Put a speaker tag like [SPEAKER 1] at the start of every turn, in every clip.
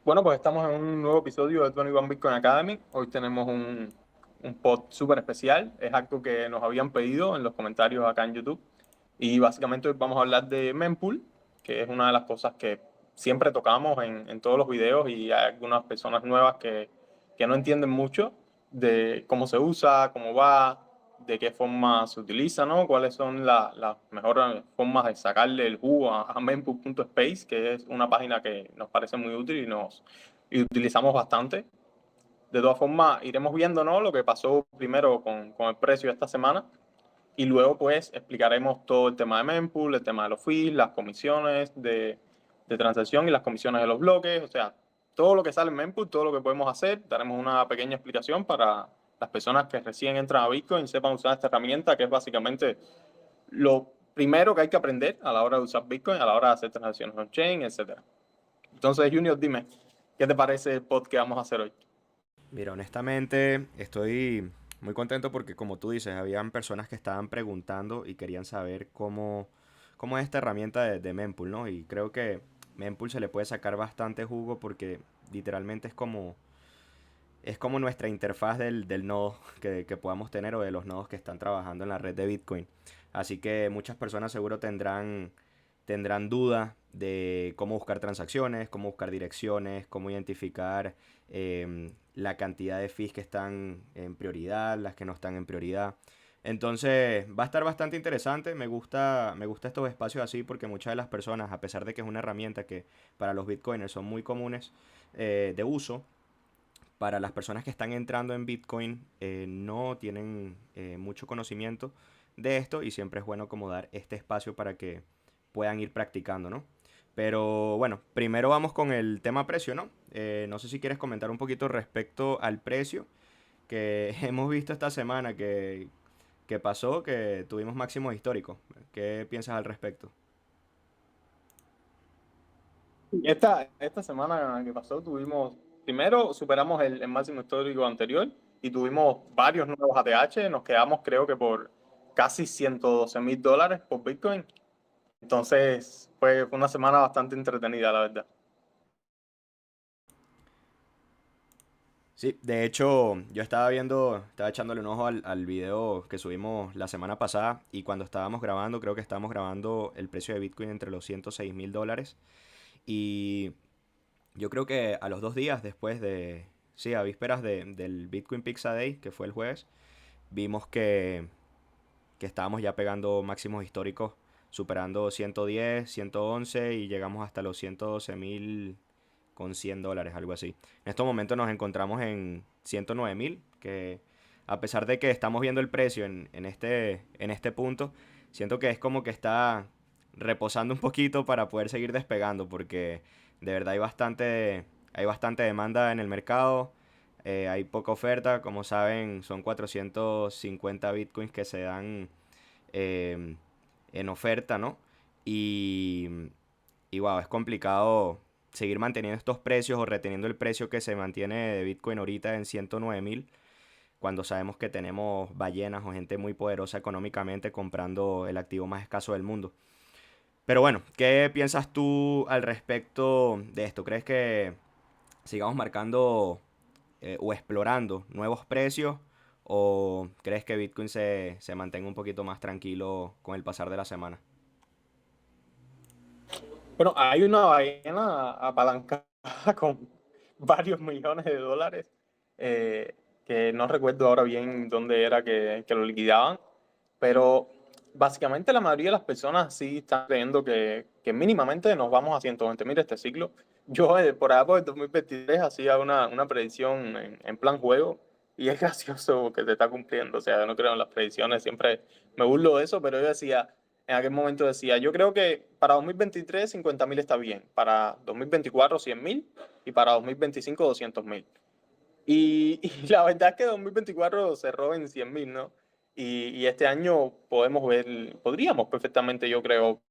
[SPEAKER 1] Bueno, pues estamos en un nuevo episodio de 21 Bitcoin Academy. Hoy tenemos un pod súper especial. Es algo que nos habían pedido en los comentarios acá en YouTube. Y básicamente hoy vamos a hablar de mempool, que es una de las cosas que siempre tocamos en todos los videos y hay algunas personas nuevas que no entienden mucho de cómo se usa, cómo va, de qué forma se utiliza, ¿no? Cuáles son las mejores formas de sacarle el jugo a mempool.space, que es una página que nos parece muy útil y utilizamos bastante. De todas formas, iremos viendo, ¿no?, lo que pasó primero con el precio esta semana y luego pues explicaremos todo el tema de mempool, el tema de los fees, las comisiones de transacción y las comisiones de los bloques, o sea, todo lo que sale en mempool, todo lo que podemos hacer. Daremos una pequeña explicación para las personas que recién entran a Bitcoin y sepan usar esta herramienta, que es básicamente lo primero que hay que aprender a la hora de usar Bitcoin, a la hora de hacer transacciones on-chain, etcétera. Entonces, Junior, dime, ¿qué te parece el pod que vamos a hacer hoy?
[SPEAKER 2] Mira, honestamente estoy muy contento porque como tú dices, habían personas que estaban preguntando y querían saber cómo es esta herramienta de Mempool, ¿no? Y creo que Mempool se le puede sacar bastante jugo porque literalmente es como nuestra interfaz del nodo que podamos tener o de los nodos que están trabajando en la red de Bitcoin. Así que muchas personas seguro tendrán duda de cómo buscar transacciones, cómo buscar direcciones, cómo identificar la cantidad de fees que están en prioridad, las que no están en prioridad. Entonces va a estar bastante interesante. Me gusta estos espacios así porque muchas de las personas, a pesar de que es una herramienta que para los bitcoiners son muy comunes de uso, para las personas que están entrando en Bitcoin no tienen mucho conocimiento de esto y siempre es bueno como dar este espacio para que puedan ir practicando, ¿no? Pero bueno, primero vamos con el tema precio, ¿no? No sé si quieres comentar un poquito respecto al precio que hemos visto esta semana que pasó, que tuvimos máximos históricos. ¿Qué piensas al respecto?
[SPEAKER 1] Esta semana que pasó tuvimos, primero superamos el máximo histórico anterior y tuvimos varios nuevos ATH, nos quedamos creo que por casi $112,000 por Bitcoin. Entonces fue una semana bastante entretenida, la verdad.
[SPEAKER 2] Sí, de hecho, yo estaba echándole un ojo al video que subimos la semana pasada y cuando estábamos grabando, creo que estábamos grabando el precio de Bitcoin entre los $106,000 y yo creo que a los 2 días después sí, a vísperas del Bitcoin Pizza Day, que fue el jueves, vimos que estábamos ya pegando máximos históricos, superando 110, 111 y llegamos hasta los 112,000 con $100, algo así. En estos momentos nos encontramos en 109,000, que a pesar de que estamos viendo el precio en este punto, siento que es como que está reposando un poquito para poder seguir despegando, porque de verdad hay bastante demanda en el mercado, hay poca oferta, como saben, son 450 bitcoins que se dan eh, en oferta, ¿no? Y, y wow, es complicado seguir manteniendo estos precios o reteniendo el precio que se mantiene de Bitcoin ahorita en 109,000 cuando sabemos que tenemos ballenas o gente muy poderosa económicamente comprando el activo más escaso del mundo. Pero bueno, ¿qué piensas tú al respecto de esto? ¿Crees que sigamos marcando o explorando nuevos precios o crees que Bitcoin se mantenga un poquito más tranquilo con el pasar de la semana?
[SPEAKER 1] Bueno, hay una ballena apalancada con varios millones de dólares, que no recuerdo ahora bien dónde era que lo liquidaban, pero básicamente la mayoría de las personas sí están creyendo que mínimamente nos vamos a 120,000 este ciclo. Yo por allá por el 2023 hacía una predicción en plan juego y es gracioso que te está cumpliendo, o sea, yo no creo en las predicciones, siempre me burlo de eso, pero yo decía, en aquel momento decía, yo creo que para 2023 50,000 está bien, para 2024 100,000 y para 2025 200,000. Y la verdad es que 2024 cerró en 100,000, ¿no? Y este año podríamos perfectamente, yo creo,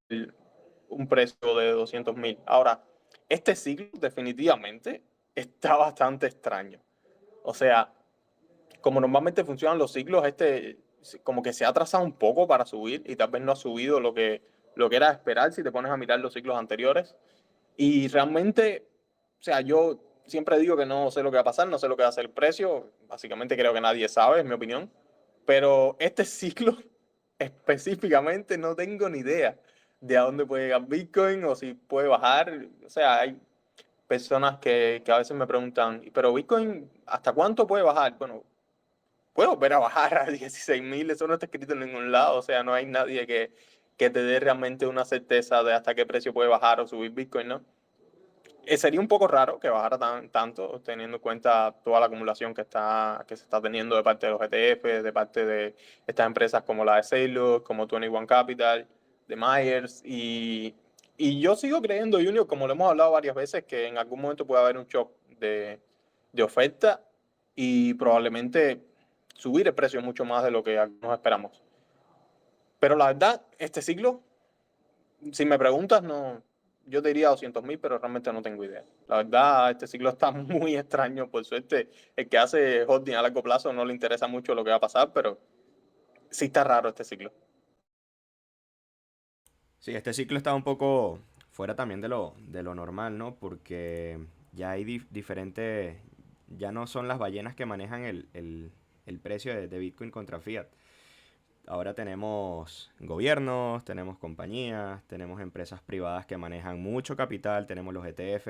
[SPEAKER 1] un precio de 200,000. Ahora, este ciclo definitivamente está bastante extraño. O sea, como normalmente funcionan los ciclos, este como que se ha atrasado un poco para subir y tal vez no ha subido lo que era de esperar si te pones a mirar los ciclos anteriores. Y realmente o sea, yo siempre digo que no sé lo que va a pasar, no sé lo que va a ser el precio, básicamente creo que nadie sabe, es mi opinión, pero este ciclo específicamente no tengo ni idea de a dónde puede llegar Bitcoin o si puede bajar, o sea, hay personas que a veces me preguntan, pero Bitcoin, ¿hasta cuánto puede bajar? Bueno, puede volver a bajar a 16.000, eso no está escrito en ningún lado, o sea, no hay nadie que te dé realmente una certeza de hasta qué precio puede bajar o subir Bitcoin, ¿no? Sería un poco raro que bajara tanto, teniendo en cuenta toda la acumulación que se está teniendo de parte de los ETF, de parte de estas empresas como la de Sailor, como 21 Capital, de Myers. Y yo sigo creyendo, Junior, como lo hemos hablado varias veces, que en algún momento puede haber un shock de oferta y probablemente subir el precio mucho más de lo que algunos esperamos. Pero la verdad, este ciclo, si me preguntas, no, yo te diría 200.000, pero realmente no tengo idea. La verdad, este ciclo está muy extraño. Por suerte, el que hace holding a largo plazo no le interesa mucho lo que va a pasar, pero sí está raro este ciclo.
[SPEAKER 2] Sí, este ciclo está un poco fuera también de lo normal, ¿no? Porque ya hay diferentes, ya no son las ballenas que manejan el precio de Bitcoin contra Fiat. Ahora tenemos gobiernos, tenemos compañías, tenemos empresas privadas que manejan mucho capital, tenemos los ETF.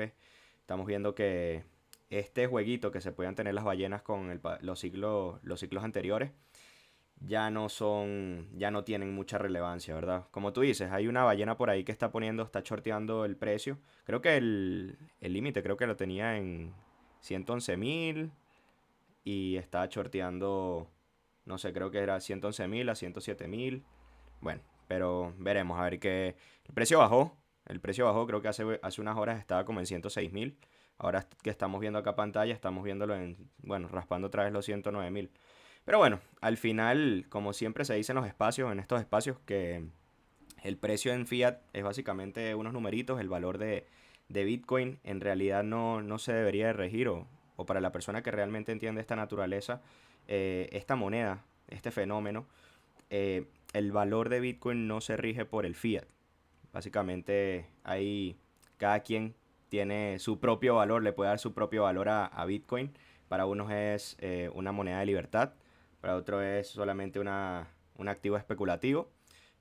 [SPEAKER 2] Estamos viendo que este jueguito que se podían tener las ballenas con los ciclos anteriores ya no son, ya no tienen mucha relevancia, ¿verdad? Como tú dices, hay una ballena por ahí que está shorteando el precio. Creo que el límite creo que lo tenía en 111.000 y está shorteando, no sé, creo que era 111.000 a 107.000. Bueno, pero veremos, a ver qué. El precio bajó, creo que hace unas horas estaba como en 106.000. Ahora que estamos viendo acá pantalla, estamos viéndolo en, bueno, raspando otra vez los 109.000. Pero bueno, al final, como siempre se dice en estos espacios, que el precio en fiat es básicamente unos numeritos, el valor de Bitcoin en realidad no se debería de regir, o para la persona que realmente entiende esta naturaleza, esta moneda, este fenómeno, el valor de Bitcoin no se rige por el fiat. Básicamente cada quien tiene su propio valor, le puede dar su propio valor a Bitcoin. Para unos es una moneda de libertad, para otros es solamente un activo especulativo.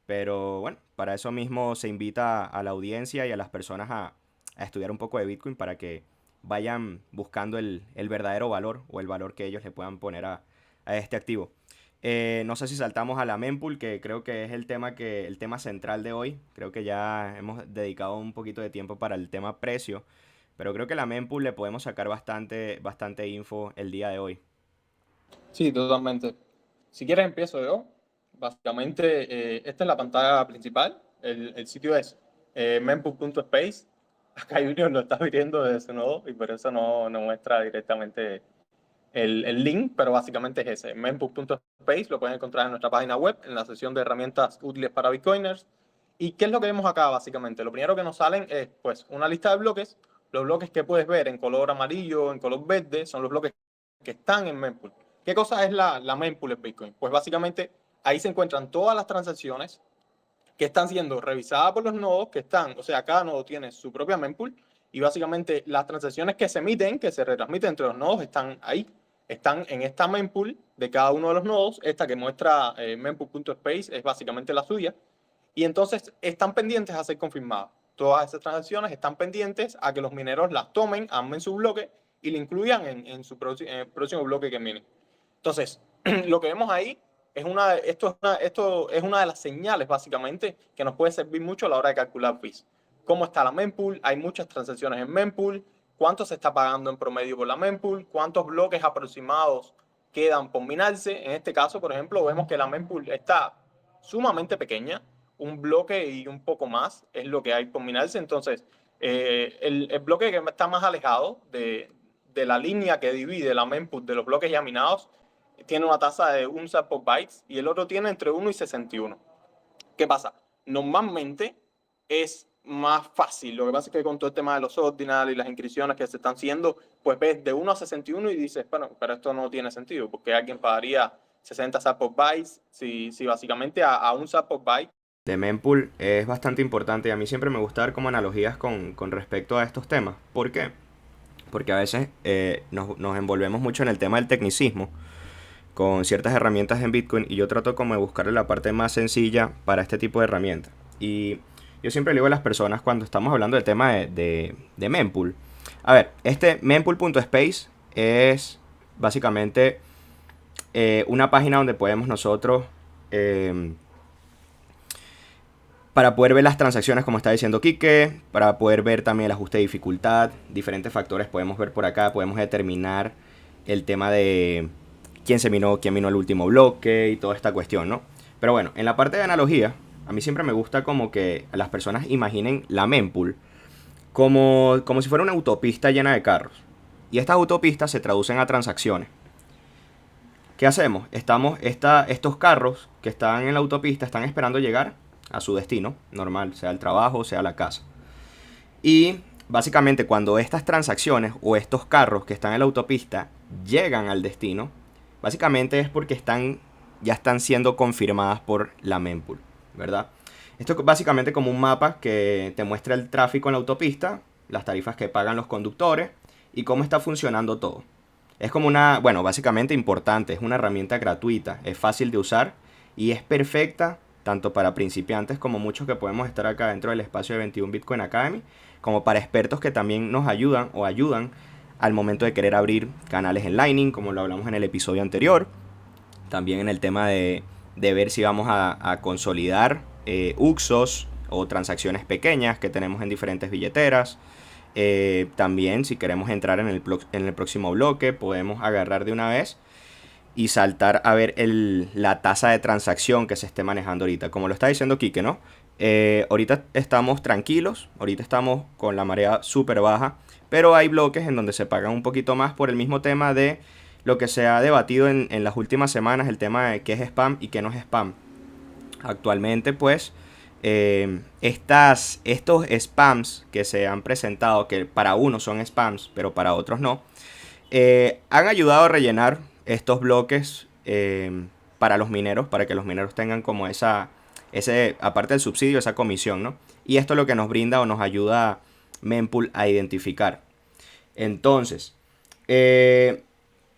[SPEAKER 2] Pero bueno, para eso mismo se invita a la audiencia y a las personas a estudiar un poco de Bitcoin para que vayan buscando el verdadero valor o el valor que ellos le puedan poner a este activo. No sé si saltamos a la mempool, que creo que es el tema central de hoy. Creo que ya hemos dedicado un poquito de tiempo para el tema precio, pero creo que la mempool le podemos sacar bastante info el día de hoy.
[SPEAKER 1] Sí, totalmente. Si quieres empiezo yo. Básicamente, esta es la pantalla principal. El sitio es mempool.space. Acá Junior lo está viendo desde su nodo y por eso no muestra directamente el link, pero básicamente es ese, mempool.space, lo pueden encontrar en nuestra página web, en la sección de herramientas útiles para Bitcoiners. ¿Y qué es lo que vemos acá básicamente? Lo primero que nos salen es pues una lista de bloques. Los bloques que puedes ver en color amarillo, en color verde, son los bloques que están en mempool. ¿Qué cosa es la mempool en Bitcoin? Pues básicamente ahí se encuentran todas las transacciones que están siendo revisadas por los nodos que están, o sea, cada nodo tiene su propia mempool y básicamente las transacciones que se emiten, que se retransmiten entre los nodos, están ahí, están en esta mempool de cada uno de los nodos. Esta que muestra mempool.space es básicamente la suya, y entonces están pendientes a ser confirmadas. Todas esas transacciones están pendientes a que los mineros las tomen, armen su bloque y le incluyan en su próximo bloque que viene. Entonces, lo que vemos ahí esto es una de las señales básicamente que nos puede servir mucho a la hora de calcular fees. ¿Cómo está la mempool? Hay muchas transacciones en mempool. ¿Cuánto se está pagando en promedio por la mempool? ¿Cuántos bloques aproximados quedan por minarse? En este caso, por ejemplo, vemos que la mempool está sumamente pequeña. Un bloque y un poco más es lo que hay por minarse. Entonces, el bloque que está más alejado de la línea que divide la mempool de los bloques ya minados tiene una tasa de un sat por bytes y el otro tiene entre 1 y 61. ¿Qué pasa? Normalmente es más fácil. Lo que pasa es que con todo el tema de los ordinals y las inscripciones que se están haciendo, pues ves de 1 a 61 y dices, bueno, pero esto no tiene sentido, porque alguien pagaría 60 sat por bytes si básicamente a un sat por byte.
[SPEAKER 2] De mempool es bastante importante y a mí siempre me gusta dar como analogías con respecto a estos temas. ¿Por qué? porque a veces nos envolvemos mucho en el tema del tecnicismo con ciertas herramientas en Bitcoin y yo trato como de buscarle la parte más sencilla para este tipo de herramientas. Y yo siempre le digo a las personas cuando estamos hablando del tema de mempool. A ver, este mempool.space es básicamente una página donde podemos nosotros, eh, para poder ver las transacciones como está diciendo Quique, para poder ver también el ajuste de dificultad, diferentes factores podemos ver por acá, podemos determinar el tema de quién minó el último bloque y toda esta cuestión, ¿no? Pero bueno, en la parte de analogía, a mí siempre me gusta como que las personas imaginen la mempool como si fuera una autopista llena de carros. Y estas autopistas se traducen a transacciones. ¿Qué hacemos? Estos carros que están en la autopista están esperando llegar a su destino, normal, sea el trabajo, sea la casa. Y básicamente cuando estas transacciones o estos carros que están en la autopista llegan al destino, básicamente es porque ya están siendo confirmadas por la mempool, ¿verdad? Esto es básicamente como un mapa que te muestra el tráfico en la autopista, las tarifas que pagan los conductores y cómo está funcionando todo. Es como bueno, básicamente importante, es una herramienta gratuita, es fácil de usar y es perfecta tanto para principiantes como muchos que podemos estar acá dentro del espacio de 21 Bitcoin Academy, como para expertos que también nos ayudan al momento de querer abrir canales en Lightning, como lo hablamos en el episodio anterior. También en el tema de ver si vamos a consolidar UXOs o transacciones pequeñas que tenemos en diferentes billeteras. También si queremos entrar en el próximo bloque, podemos agarrar de una vez y saltar a ver la tasa de transacción que se esté manejando ahorita. Como lo está diciendo Quique, ¿no? Ahorita estamos tranquilos, ahorita estamos con la marea súper baja, pero hay bloques en donde se pagan un poquito más por el mismo tema de lo que se ha debatido en las últimas semanas, el tema de qué es spam y qué no es spam. Actualmente, pues, estos spams que se han presentado, que para unos son spams, pero para otros no, han ayudado a rellenar estos bloques para los mineros, para que los mineros tengan como aparte del subsidio, esa comisión, ¿no? Y esto es lo que nos brinda o nos ayuda Mempool a identificar. Entonces,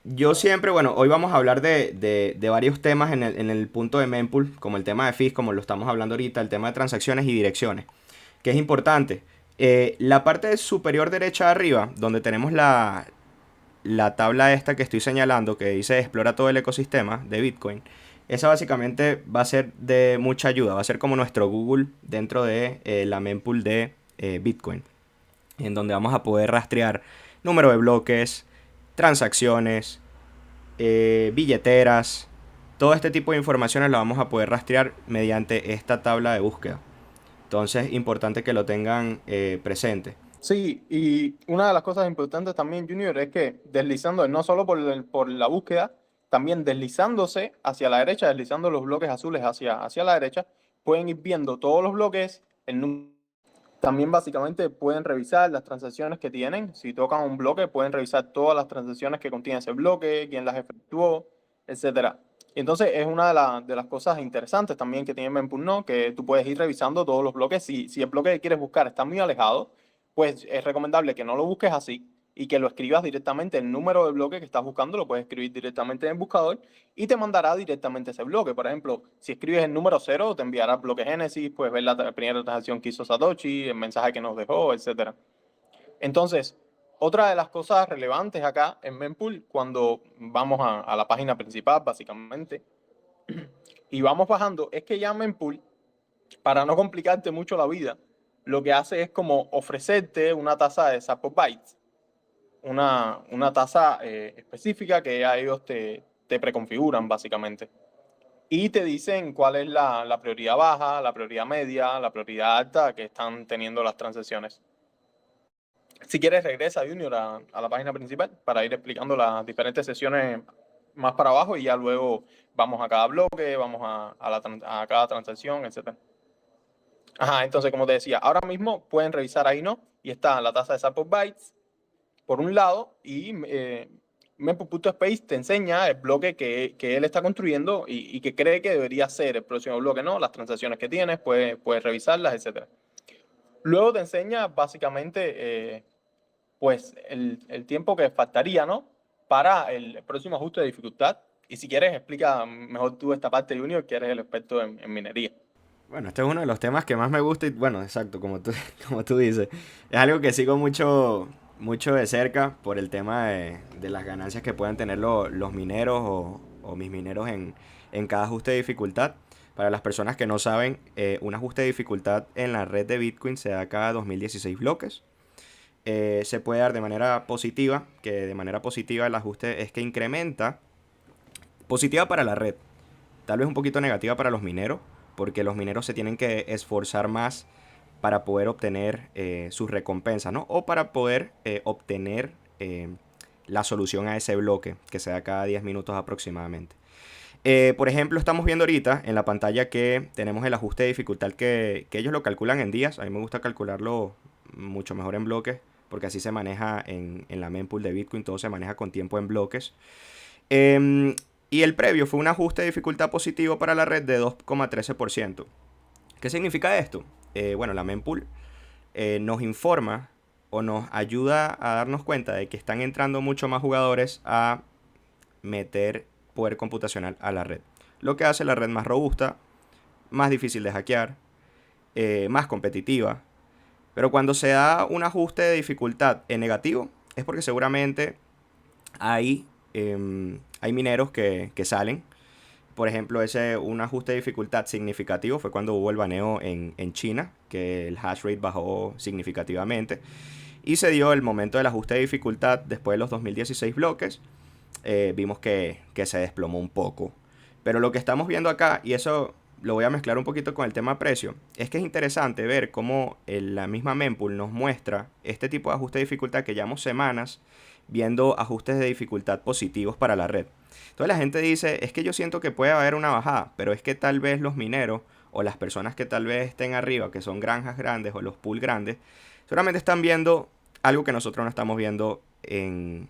[SPEAKER 2] yo siempre, bueno, hoy vamos a hablar de varios temas en el punto de Mempool, como el tema de fees, como lo estamos hablando ahorita, el tema de transacciones y direcciones, que es importante. La parte superior derecha de arriba, donde tenemos la tabla esta que estoy señalando, que dice explora todo el ecosistema de Bitcoin, esa básicamente va a ser de mucha ayuda, va a ser como nuestro Google dentro de la mempool de Bitcoin, en donde vamos a poder rastrear número de bloques, transacciones, billeteras, todo este tipo de informaciones la vamos a poder rastrear mediante esta tabla de búsqueda. Entonces, importante que lo tengan presente.
[SPEAKER 1] Sí, y una de las cosas importantes también, Junior, es que deslizando, no solo por la búsqueda, también deslizándose hacia la derecha, deslizando los bloques azules hacia la derecha, pueden ir viendo todos los bloques, también básicamente pueden revisar las transacciones que tienen. Si tocan un bloque, pueden revisar todas las transacciones que contiene ese bloque, quién las efectuó, etcétera. Y entonces es una de las cosas interesantes también que tiene Mempool, ¿no? Que tú puedes ir revisando todos los bloques. Si el bloque que quieres buscar está muy alejado, pues es recomendable que no lo busques así y que lo escribas directamente. El número de bloque que estás buscando lo puedes escribir directamente en el buscador y te mandará directamente ese bloque. Por ejemplo, si escribes el número 0, te enviará el bloque Génesis, puedes ver la primera transacción que hizo Satoshi, el mensaje que nos dejó, etcétera. Entonces, otra de las cosas relevantes acá en Mempool, cuando vamos a la página principal, básicamente, y vamos bajando, es que ya Mempool, para no complicarte mucho la vida, lo que hace es como ofrecerte una tasa de Bytes, una tasa específica que ya ellos te preconfiguran, básicamente. Y te dicen cuál es la prioridad baja, la prioridad media, la prioridad alta que están teniendo las transacciones. Si quieres, regresa, Junior, a la página principal para ir explicando las diferentes sesiones más para abajo y ya luego vamos a cada bloque, vamos a cada transacción, etc. Ajá, entonces, como te decía, ahora mismo pueden revisar ahí, ¿no? Y está la tasa de support bytes por un lado y Mempool.space te enseña el bloque que él está construyendo y que cree que debería ser el próximo bloque, ¿no? Las transacciones que tienes, puedes revisarlas, etc. Luego te enseña básicamente pues el tiempo que faltaría, ¿no? Para el próximo ajuste de dificultad. Y si quieres, explica mejor tú esta parte, Junior, que eres el experto en minería.
[SPEAKER 2] Bueno, este es uno de los temas que más me gusta y bueno, exacto, como tú dices. Es algo que sigo mucho, mucho de cerca por el tema de las ganancias que pueden tener los mineros o mis mineros en cada ajuste de dificultad. Para las personas que no saben, un ajuste de dificultad en la red de Bitcoin se da cada 2016 bloques. Se puede dar de manera positiva, que de manera positiva el ajuste es que incrementa, positiva para la red, tal vez un poquito negativa para los mineros, porque los mineros se tienen que esforzar más para poder obtener sus recompensas, ¿no? O para poder obtener la solución a ese bloque que se da cada 10 minutos aproximadamente. Por ejemplo, estamos viendo ahorita en la pantalla que tenemos el ajuste de dificultad que ellos lo calculan en días. A mí me gusta calcularlo mucho mejor en bloques, porque así se maneja en la mempool de Bitcoin, todo se maneja con tiempo en bloques. Y el previo fue un ajuste de dificultad positivo para la red de 2,13%. ¿Qué significa esto? Bueno, la mempool nos informa o nos ayuda a darnos cuenta de que están entrando mucho más jugadores a meter poder computacional a la red. Lo que hace la red más robusta, más difícil de hackear, más competitiva. Pero cuando se da un ajuste de dificultad en negativo, es porque seguramente hay mineros que salen. Por ejemplo, un ajuste de dificultad significativo fue cuando hubo el baneo en China, que el hash rate bajó significativamente. Y se dio el momento del ajuste de dificultad después de los 2016 bloques. Vimos que se desplomó un poco. Pero lo que estamos viendo acá, y eso lo voy a mezclar un poquito con el tema precio, es que es interesante ver cómo la misma mempool nos muestra este tipo de ajuste de dificultad que llevamos semanas viendo ajustes de dificultad positivos para la red. Entonces la gente dice, es que yo siento que puede haber una bajada, pero es que tal vez los mineros o las personas que tal vez estén arriba, que son granjas grandes o los pools grandes, seguramente están viendo algo que nosotros no estamos viendo en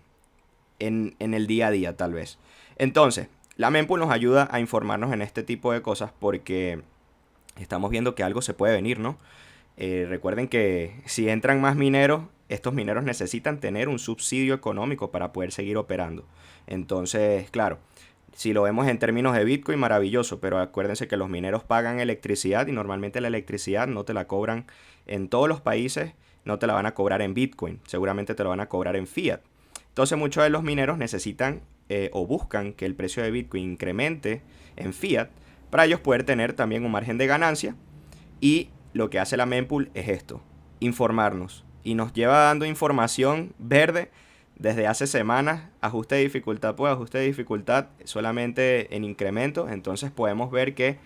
[SPEAKER 2] el día a día tal vez. Entonces, la mempool nos ayuda a informarnos en este tipo de cosas porque estamos viendo que algo se puede venir, ¿no? Recuerden que si entran más mineros, estos mineros necesitan tener un subsidio económico para poder seguir operando. Entonces, claro, si lo vemos en términos de Bitcoin, maravilloso, pero acuérdense que los mineros pagan electricidad y normalmente la electricidad no te la cobran en todos los países, no te la van a cobrar en Bitcoin, seguramente te lo van a cobrar en fiat. Entonces muchos de los mineros necesitan o buscan que el precio de Bitcoin incremente en fiat para ellos poder tener también un margen de ganancia. Y lo que hace la mempool es esto, informarnos. Y nos lleva dando información verde desde hace semanas, ajuste de dificultad por ajuste de dificultad, solamente en incrementos. Entonces podemos ver que,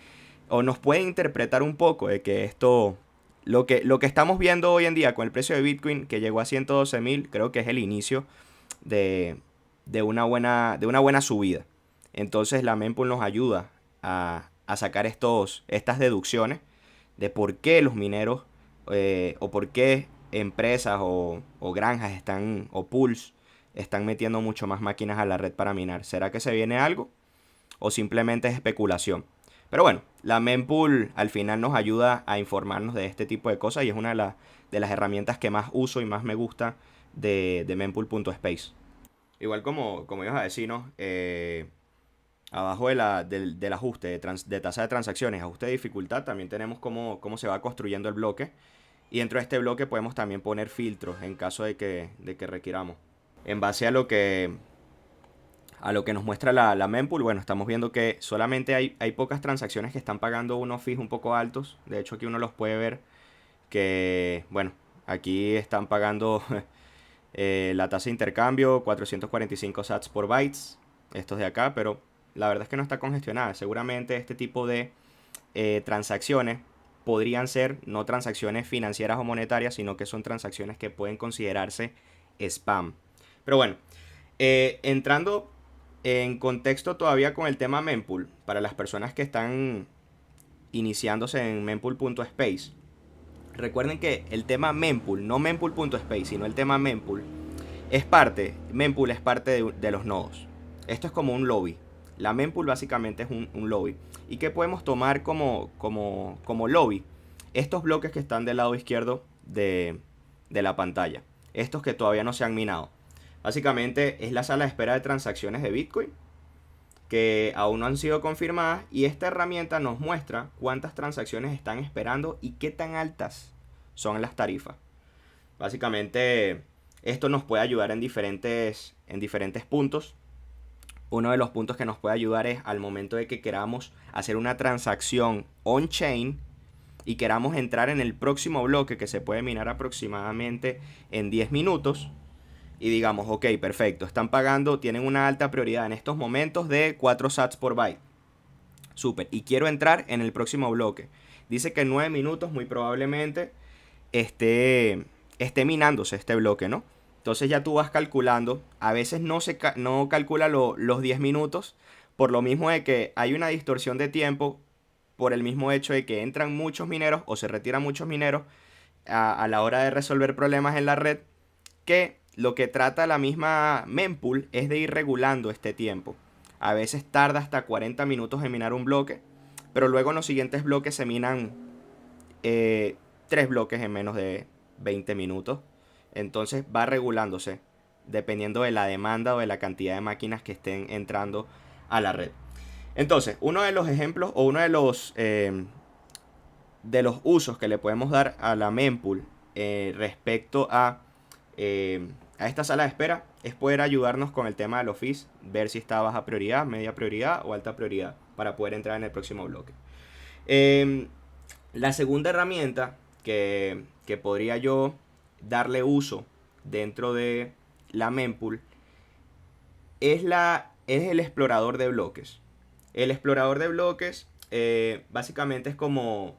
[SPEAKER 2] o nos puede interpretar un poco de que esto, lo que estamos viendo hoy en día con el precio de Bitcoin, que llegó a 112.000, creo que es el inicio de una buena subida. Entonces la mempool nos ayuda a sacar estas deducciones de por qué los mineros o por qué empresas o granjas o pools están metiendo mucho más máquinas a la red para minar. ¿Será que se viene algo? ¿O simplemente es especulación? Pero bueno, la mempool al final nos ayuda a informarnos de este tipo de cosas y es una de las herramientas que más uso y más me gusta de mempool.space. Igual como ibas a decir, ¿no? Abajo del ajuste de tasa de transacciones, ajuste de dificultad, también tenemos cómo se va construyendo el bloque. Y dentro de este bloque podemos también poner filtros en caso de que requiramos. En base a lo que nos muestra la mempool, bueno, estamos viendo que solamente hay pocas transacciones que están pagando unos fees un poco altos. De hecho, aquí uno los puede ver que, bueno, aquí están pagando la tasa de intercambio, 445 sats por bytes, estos de acá, pero la verdad es que no está congestionada. Seguramente este tipo de transacciones podrían ser no transacciones financieras o monetarias, sino que son transacciones que pueden considerarse spam. Pero bueno, entrando en contexto todavía con el tema mempool, para las personas que están iniciándose en mempool.space, recuerden que el tema mempool, no mempool.space, sino el tema mempool, mempool es parte de los nodos. Esto es como un lobby. La mempool básicamente es un lobby. ¿Y qué podemos tomar como lobby? Estos bloques que están del lado izquierdo de la pantalla. estos que todavía no se han minado. Básicamente es la sala de espera de transacciones de Bitcoin que aún no han sido confirmadas, y esta herramienta nos muestra cuántas transacciones están esperando y qué tan altas son las tarifas. Básicamente esto nos puede ayudar en diferentes puntos. Uno de los puntos que nos puede ayudar es al momento de que queramos hacer una transacción on-chain y queramos entrar en el próximo bloque que se puede minar aproximadamente en 10 minutos. Y digamos, ok, perfecto, están pagando, tienen una alta prioridad en estos momentos de 4 sats por byte. Súper, y quiero entrar en el próximo bloque. Dice que en 9 minutos muy probablemente esté minándose este bloque, ¿no? Entonces ya tú vas calculando. A veces no calcula los 10 minutos, por lo mismo de que hay una distorsión de tiempo, por el mismo hecho de que entran muchos mineros o se retiran muchos mineros a la hora de resolver problemas en la red, que lo que trata la misma mempool es de ir regulando este tiempo. A veces tarda hasta 40 minutos en minar un bloque, pero luego en los siguientes bloques se minan 3 bloques en menos de 20 minutos. Entonces va regulándose dependiendo de la demanda o de la cantidad de máquinas que estén entrando a la red. Entonces, uno de los ejemplos o uno de los usos que le podemos dar a la mempool respecto a esta sala de espera es poder ayudarnos con el tema de los fees, ver si está a baja prioridad, media prioridad o alta prioridad para poder entrar en el próximo bloque. La segunda herramienta que podría yo darle uso dentro de la mempool es el explorador de bloques. El explorador de bloques básicamente es como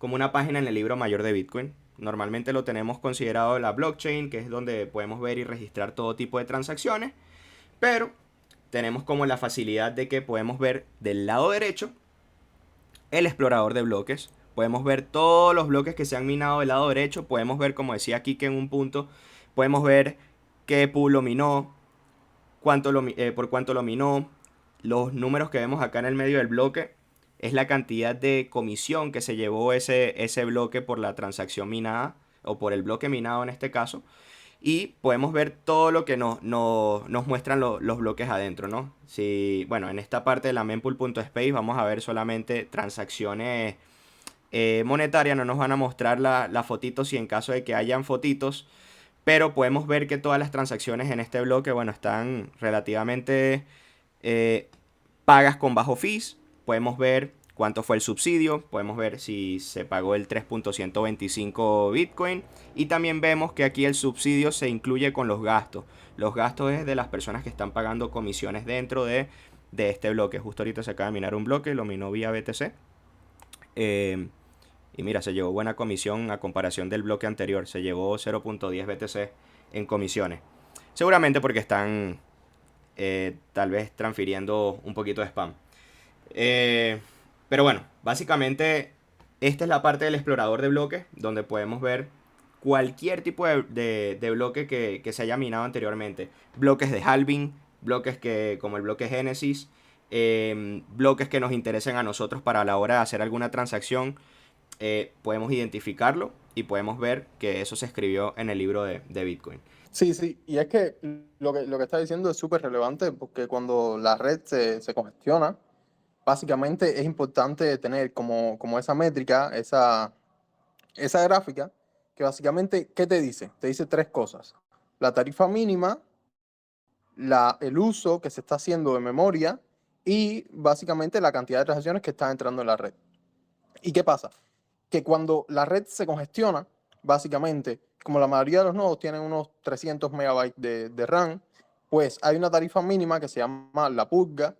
[SPEAKER 2] una página en el libro mayor de Bitcoin. Normalmente lo tenemos considerado la blockchain, que es donde podemos ver y registrar todo tipo de transacciones, pero tenemos como la facilidad de que podemos ver del lado derecho el explorador de bloques. Podemos ver todos los bloques que se han minado del lado derecho. Podemos ver, como decía aquí, que en un punto podemos ver qué pool lo minó, por cuánto lo minó. Los números que vemos acá en el medio del bloque es la cantidad de comisión que se llevó ese bloque por la transacción minada, o por el bloque minado en este caso. Y podemos ver todo lo que nos muestran los bloques adentro, ¿no? Si, bueno, en esta parte de la mempool.space vamos a ver solamente transacciones monetarias. No nos van a mostrar la fotito si en caso de que hayan fotitos, pero podemos ver que todas las transacciones en este bloque, bueno, están relativamente pagas con bajo fees. Podemos ver cuánto fue el subsidio, podemos ver si se pagó el 3.125 Bitcoin, y también vemos que aquí el subsidio se incluye con los gastos. Los gastos es de las personas que están pagando comisiones dentro de este bloque. Justo ahorita se acaba de minar un bloque, lo minó vía BTC. Y mira, se llevó buena comisión a comparación del bloque anterior. Se llevó 0.10 BTC en comisiones. Seguramente porque están tal vez transfiriendo un poquito de spam. Pero bueno, básicamente esta es la parte del explorador de bloques, donde podemos ver cualquier tipo de bloque que se haya minado anteriormente. Bloques de halving, bloques como el bloque Genesis, bloques que nos interesen a nosotros para la hora de hacer alguna transacción. Podemos identificarlo y podemos ver que eso se escribió en el libro de Bitcoin.
[SPEAKER 1] Sí, sí, y es que lo que está diciendo es súper relevante porque cuando la red se congestiona, básicamente es importante tener como esa métrica, esa gráfica, que básicamente, ¿qué te dice? Te dice tres cosas. La tarifa mínima, el uso que se está haciendo de memoria y básicamente la cantidad de transacciones que están entrando en la red. ¿Y qué pasa? Que cuando la red se congestiona, básicamente, como la mayoría de los nodos tienen unos 300 megabytes de RAM, pues hay una tarifa mínima que se llama la purga,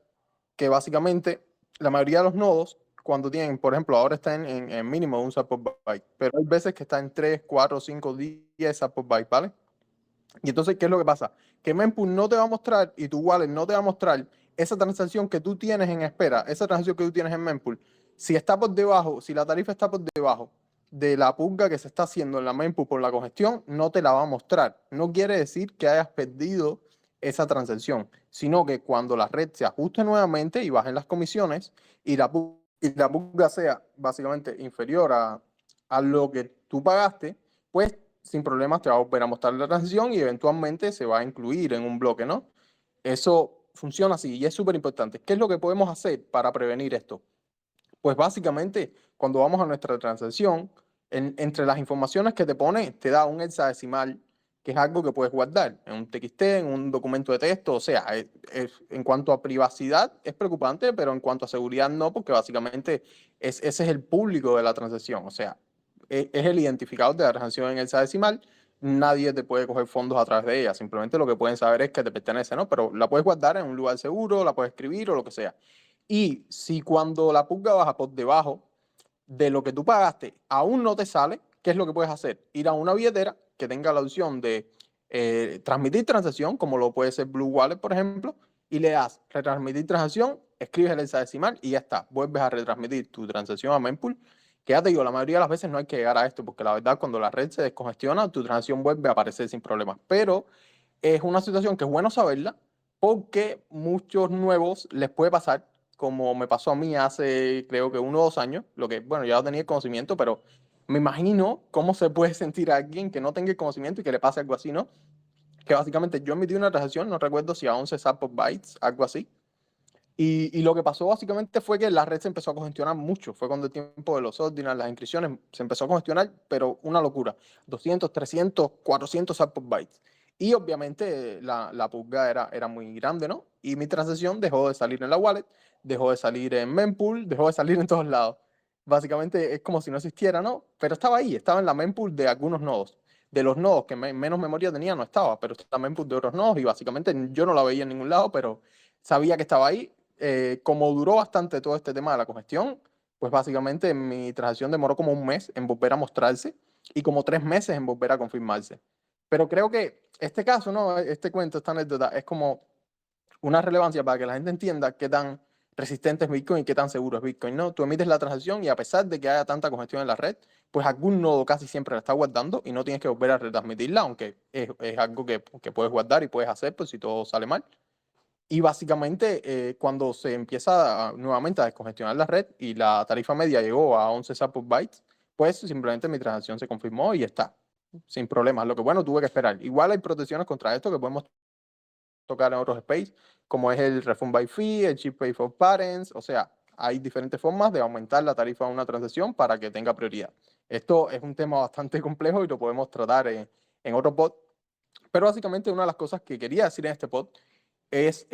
[SPEAKER 1] que básicamente la mayoría de los nodos, cuando tienen, por ejemplo, ahora está en mínimo de un sat por byte, pero hay veces que está en 3, 4, 5, 10 sat por byte, ¿vale? Y entonces, ¿qué es lo que pasa? Que Mempool no te va a mostrar y tu wallet no te va a mostrar esa transacción que tú tienes en espera, esa transacción que tú tienes en Mempool. Si está por debajo, si la tarifa está por debajo de la purga que se está haciendo en la Mempool por la congestión, no te la va a mostrar. No quiere decir que hayas perdido esa transacción, sino que cuando la red se ajuste nuevamente y bajen las comisiones y la purga sea básicamente inferior a lo que tú pagaste, pues sin problemas te va a volver a mostrar la transición y eventualmente se va a incluir en un bloque, ¿no? Eso funciona así y es súper importante. ¿Qué es lo que podemos hacer para prevenir esto? Pues básicamente, cuando vamos a nuestra transacción, entre las informaciones que te pone, te da un hexadecimal, que es algo que puedes guardar en un TXT, en un documento de texto. O sea, en cuanto a privacidad es preocupante, pero en cuanto a seguridad no, porque básicamente ese es el público de la transacción. O sea, es el identificador de la transacción en hexadecimal. Nadie te puede coger fondos a través de ella. Simplemente lo que pueden saber es que te pertenece, ¿no? Pero la puedes guardar en un lugar seguro, la puedes escribir o lo que sea. Y si cuando la pulga baja por debajo de lo que tú pagaste aún no te sale, ¿qué es lo que puedes hacer? Ir a una billetera que tenga la opción de transmitir transacción, como lo puede ser Blue Wallet, por ejemplo, y le das retransmitir transacción, escribes el hexadecimal y ya está. Vuelves a retransmitir tu transacción a Mempool. Que ya te digo, la mayoría de las veces no hay que llegar a esto, porque la verdad, cuando la red se descongestiona, tu transacción vuelve a aparecer sin problemas. Pero es una situación que es bueno saberla, porque muchos nuevos les puede pasar como me pasó a mí hace creo que 1 o 2 años, lo que, bueno, ya tenía el conocimiento, pero me imagino cómo se puede sentir a alguien que no tenga el conocimiento y que le pase algo así, ¿no? Que básicamente yo emití una transacción, no recuerdo si a 11 por bytes, algo así, y lo que pasó básicamente fue que la red se empezó a congestionar mucho, fue cuando el tiempo de los ordinals, las inscripciones, se empezó a congestionar, pero una locura, 200, 300, 400 por bytes. Y obviamente la purga era muy grande, ¿no? Y mi transacción dejó de salir en la wallet, dejó de salir en mempool, dejó de salir en todos lados. Básicamente es como si no existiera, ¿no? Pero estaba ahí, estaba en la mempool de algunos nodos. De los nodos que menos memoria tenía no estaba, pero estaba en mempool de otros nodos y básicamente yo no la veía en ningún lado, pero sabía que estaba ahí. Como duró bastante todo este tema de la congestión, pues básicamente mi transacción demoró como 1 mes en volver a mostrarse y como 3 meses en volver a confirmarse. Pero creo que este caso, ¿no? Este cuento, esta anécdota, es como una relevancia para que la gente entienda qué tan resistente es Bitcoin y qué tan seguro es Bitcoin, ¿no? Tú emites la transacción y a pesar de que haya tanta congestión en la red, pues algún nodo casi siempre la está guardando y no tienes que volver a retransmitirla, aunque es algo que puedes guardar y puedes hacer pues si todo sale mal. Y básicamente, cuando se empieza nuevamente a descongestionar la red y la tarifa media llegó a 11 sats por bytes, pues simplemente mi transacción se confirmó y está, sin problemas. Lo que bueno, tuve que esperar. Igual hay protecciones contra esto que podemos tocar en otros space, como es el refund by fee, el chip pay for parents, o sea, hay diferentes formas de aumentar la tarifa de una transacción para que tenga prioridad. Esto es un tema bastante complejo y lo podemos tratar en otro pod, pero básicamente una de las cosas que quería decir en este pod es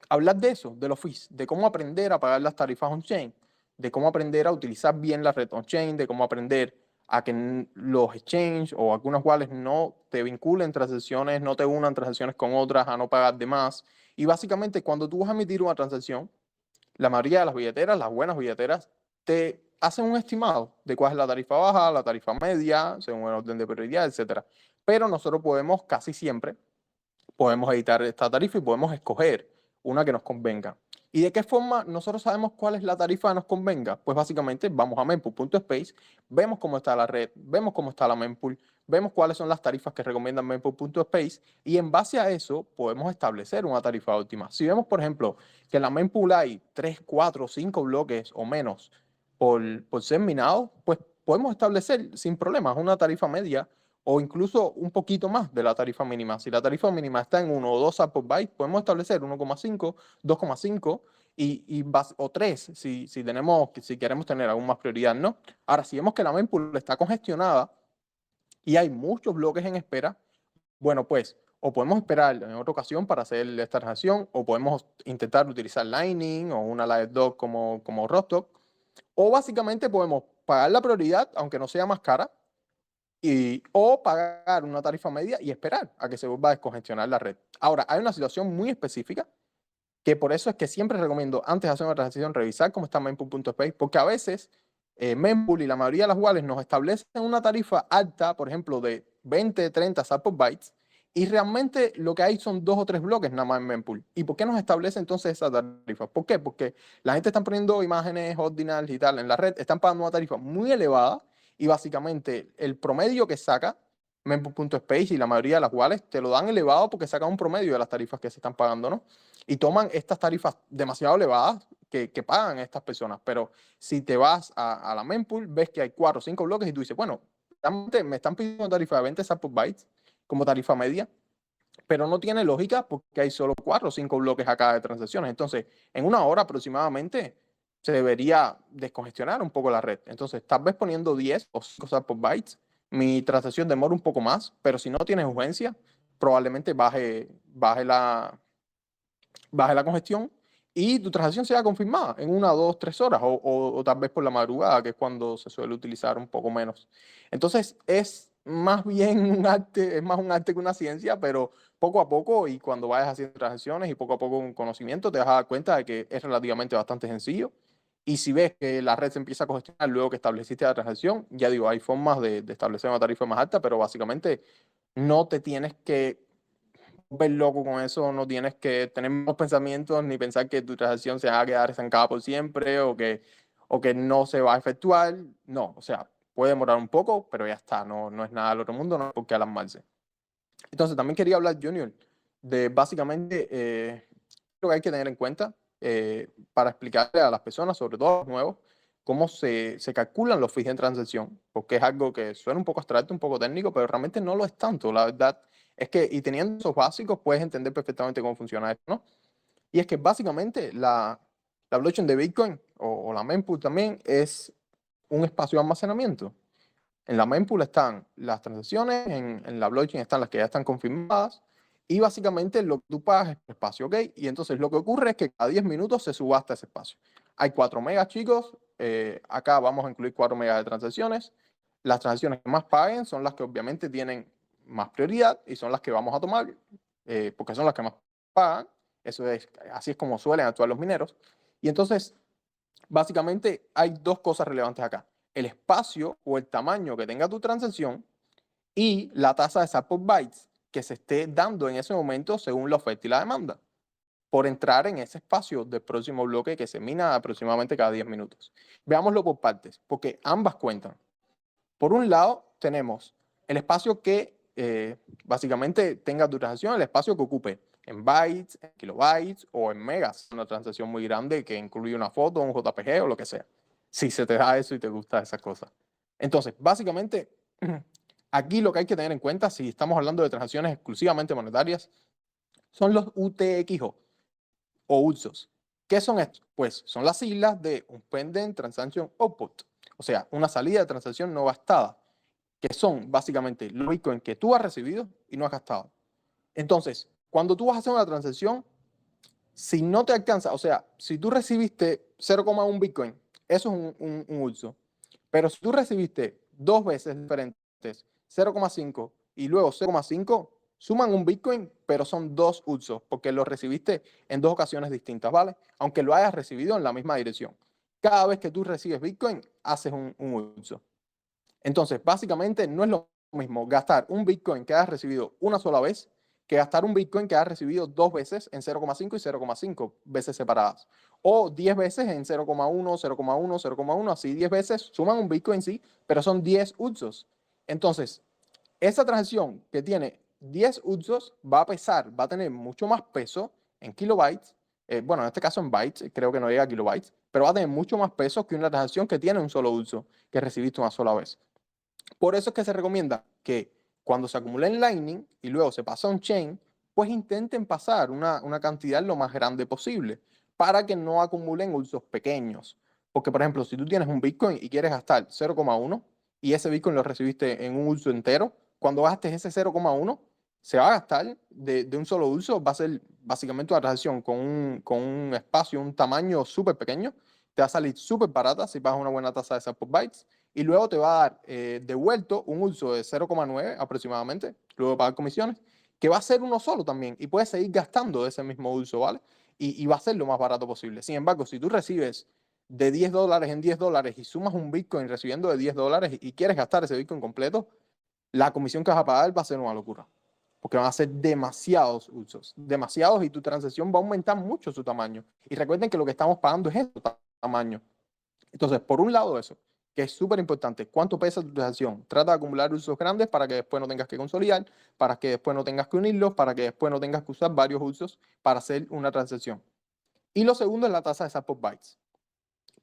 [SPEAKER 1] hablar de eso, de los fees, de cómo aprender a pagar las tarifas on-chain, de cómo aprender a utilizar bien la red on-chain, de cómo aprender a que los exchanges o algunos wallets no te vinculen transacciones, no te unan transacciones con otras, a no pagar de más. Y básicamente cuando tú vas a emitir una transacción, la mayoría de las billeteras, las buenas billeteras, te hacen un estimado de cuál es la tarifa baja, la tarifa media, según el orden de prioridad, etcétera. Pero nosotros podemos casi siempre podemos editar esta tarifa y podemos escoger una que nos convenga. ¿Y de qué forma nosotros sabemos cuál es la tarifa que nos convenga? Pues básicamente vamos a mempool.space, vemos cómo está la red, vemos cómo está la mempool, vemos cuáles son las tarifas que recomiendan mempool.space y en base a eso podemos establecer una tarifa óptima. Si vemos, por ejemplo, que en la mempool hay 3, 4, 5 bloques o menos por ser minado, pues podemos establecer sin problemas una tarifa media o incluso un poquito más de la tarifa mínima. Si la tarifa mínima está en 1 o 2 sats por byte, podemos establecer 1,5, 2,5 o 3 si queremos tener aún más prioridad, ¿no? Ahora, si vemos que la mempool está congestionada y hay muchos bloques en espera, bueno, pues o podemos esperar en otra ocasión para hacer esta transacción, o podemos intentar utilizar Lightning o una Live como Rostock, o básicamente podemos pagar la prioridad, aunque no sea más cara, o pagar una tarifa media y esperar a que se vuelva a descongestionar la red. Ahora, hay una situación muy específica que por eso es que siempre recomiendo antes de hacer una transacción revisar cómo está mempool.space, porque a veces mempool y la mayoría de las wallets nos establecen una tarifa alta, por ejemplo, de 20, 30 sats por bytes, y realmente lo que hay son 2 o 3 bloques nada más en mempool. ¿Y por qué nos establece entonces esa tarifa? ¿Por qué? Porque la gente está poniendo imágenes ordinals y tal en la red, están pagando una tarifa muy elevada y básicamente el promedio que saca mempool.space y la mayoría de las wallets te lo dan elevado porque sacan un promedio de las tarifas que se están pagando, ¿no? Y toman estas tarifas demasiado elevadas que pagan estas personas. Pero si te vas a la mempool, ves que hay 4 o 5 bloques y tú dices, bueno, me están pidiendo tarifa de 20 sats por bytes como tarifa media, pero no tiene lógica porque hay solo 4 o 5 bloques acá de transacciones. Entonces, en una hora aproximadamente se debería descongestionar un poco la red. Entonces, tal vez poniendo 10 o 5 sats por bytes, mi transacción demora un poco más, pero si no tienes urgencia, probablemente baje la congestión y tu transacción sea confirmada en 1, 2, 3 horas o tal vez por la madrugada, que es cuando se suele utilizar un poco menos. Entonces es más bien un arte, es más un arte que una ciencia, pero poco a poco y cuando vayas haciendo transacciones y poco a poco con conocimiento te vas a dar cuenta de que es relativamente bastante sencillo. Y si ves que la red se empieza a congestionar luego que estableciste la transacción, ya digo, hay formas de establecer una tarifa más alta, pero básicamente no te tienes que ver loco con eso, no tienes que tener más pensamientos ni pensar que tu transacción se va a quedar estancada por siempre o que no se va a efectuar. No, o sea, puede demorar un poco, pero ya está, no es nada del otro mundo, no hay por qué alarmarse. Entonces, también quería hablar, Junior, de básicamente lo que hay que tener en cuenta para explicarle a las personas, sobre todo a los nuevos, cómo se calculan los fees en transacción, porque es algo que suena un poco abstracto, un poco técnico, pero realmente no lo es tanto. La verdad es que, y teniendo esos básicos, puedes entender perfectamente cómo funciona esto, ¿no? Y es que básicamente la blockchain de Bitcoin o la mempool también es un espacio de almacenamiento. En la mempool están las transacciones, en la blockchain están las que ya están confirmadas y básicamente lo que tú pagas es el espacio, ¿ok? Y entonces lo que ocurre es que cada 10 minutos se subasta ese espacio. Hay 4 megas, chicos. Acá vamos a incluir 4 megas de transacciones. Las transacciones que más paguen son las que obviamente tienen más prioridad y son las que vamos a tomar porque son las que más pagan. Así es como suelen actuar los mineros. Y entonces, básicamente hay dos cosas relevantes acá: el espacio o el tamaño que tenga tu transacción y la tasa de sat por bytes que se esté dando en ese momento según la oferta y la demanda, por entrar en ese espacio del próximo bloque que se mina aproximadamente cada 10 minutos. Veámoslo por partes, porque ambas cuentan. Por un lado, tenemos el espacio que básicamente tenga tu transacción, el espacio que ocupe en bytes, en kilobytes o en megas, una transacción muy grande que incluye una foto, un JPG o lo que sea, si se te da eso y te gusta esas cosas. Entonces, básicamente, aquí lo que hay que tener en cuenta, si estamos hablando de transacciones exclusivamente monetarias, son los UTXO o UTXOs. ¿Qué son estos? Pues son las siglas de un Pending Transaction Output, o sea, una salida de transacción no gastada, que son básicamente los bitcoins que tú has recibido y no has gastado. Entonces, cuando tú vas a hacer una transacción, si no te alcanza, o sea, si tú recibiste 0,1 bitcoin, eso es un uso. Pero si tú recibiste dos veces diferentes 0,5 y luego 0,5, suman un bitcoin, pero son dos usos, porque lo recibiste en dos ocasiones distintas, ¿vale? Aunque lo hayas recibido en la misma dirección. Cada vez que tú recibes bitcoin, haces un uso. Entonces, básicamente no es lo mismo gastar un Bitcoin que has recibido una sola vez que gastar un Bitcoin que has recibido dos veces en 0,5 y 0,5 veces separadas. O 10 veces en 0,1, 0,1, 0,1, así 10 veces suman un Bitcoin, sí, pero son 10 usos. Entonces, esa transacción que tiene 10 usos va a pesar, va a tener mucho más peso en kilobytes. Bueno, en este caso en bytes, creo que no llega a kilobytes, pero va a tener mucho más peso que una transacción que tiene un solo uso, que recibiste una sola vez. Por eso es que se recomienda que cuando se acumula en Lightning y luego se pasa a on-chain, pues intenten pasar una cantidad lo más grande posible para que no acumulen usos pequeños. Porque, por ejemplo, si tú tienes un Bitcoin y quieres gastar 0,1 y ese Bitcoin lo recibiste en un uso entero, cuando gastes ese 0,1 se va a gastar de un solo uso, va a ser básicamente una transacción con un espacio, un tamaño súper pequeño, te va a salir súper barata si pagas una buena tasa de support bytes y luego te va a dar devuelto un uso de 0,9 aproximadamente, luego de pagar comisiones, que va a ser uno solo también y puedes seguir gastando de ese mismo uso, ¿vale? Y va a ser lo más barato posible. Sin embargo, si tú recibes de $10 en $10 y sumas un Bitcoin recibiendo de $10 y quieres gastar ese Bitcoin completo, la comisión que vas a pagar va a ser una locura. Porque van a ser demasiados usos, demasiados y tu transacción va a aumentar mucho su tamaño. Y recuerden que lo que estamos pagando es ese tamaño. Entonces, por un lado eso, que es súper importante, ¿cuánto pesa tu transacción? Trata de acumular usos grandes para que después no tengas que consolidar, para que después no tengas que unirlos, para que después no tengas que usar varios usos para hacer una transacción. Y lo segundo es la tasa de sat por bytes.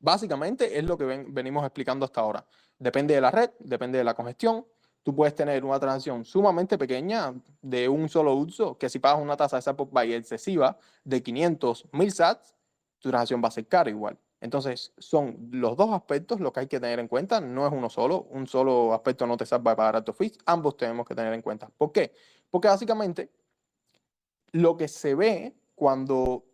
[SPEAKER 1] Básicamente es lo que venimos explicando hasta ahora. Depende de la red, depende de la congestión. Tú puedes tener una transacción sumamente pequeña de un solo uso, que si pagas una tasa de support byte excesiva de 500, 1000 sats, tu transacción va a ser cara igual. Entonces, son los dos aspectos los que hay que tener en cuenta. No es uno solo. Un solo aspecto no te salva de pagar altos fees. Ambos tenemos que tener en cuenta. ¿Por qué? Porque básicamente lo que se ve cuando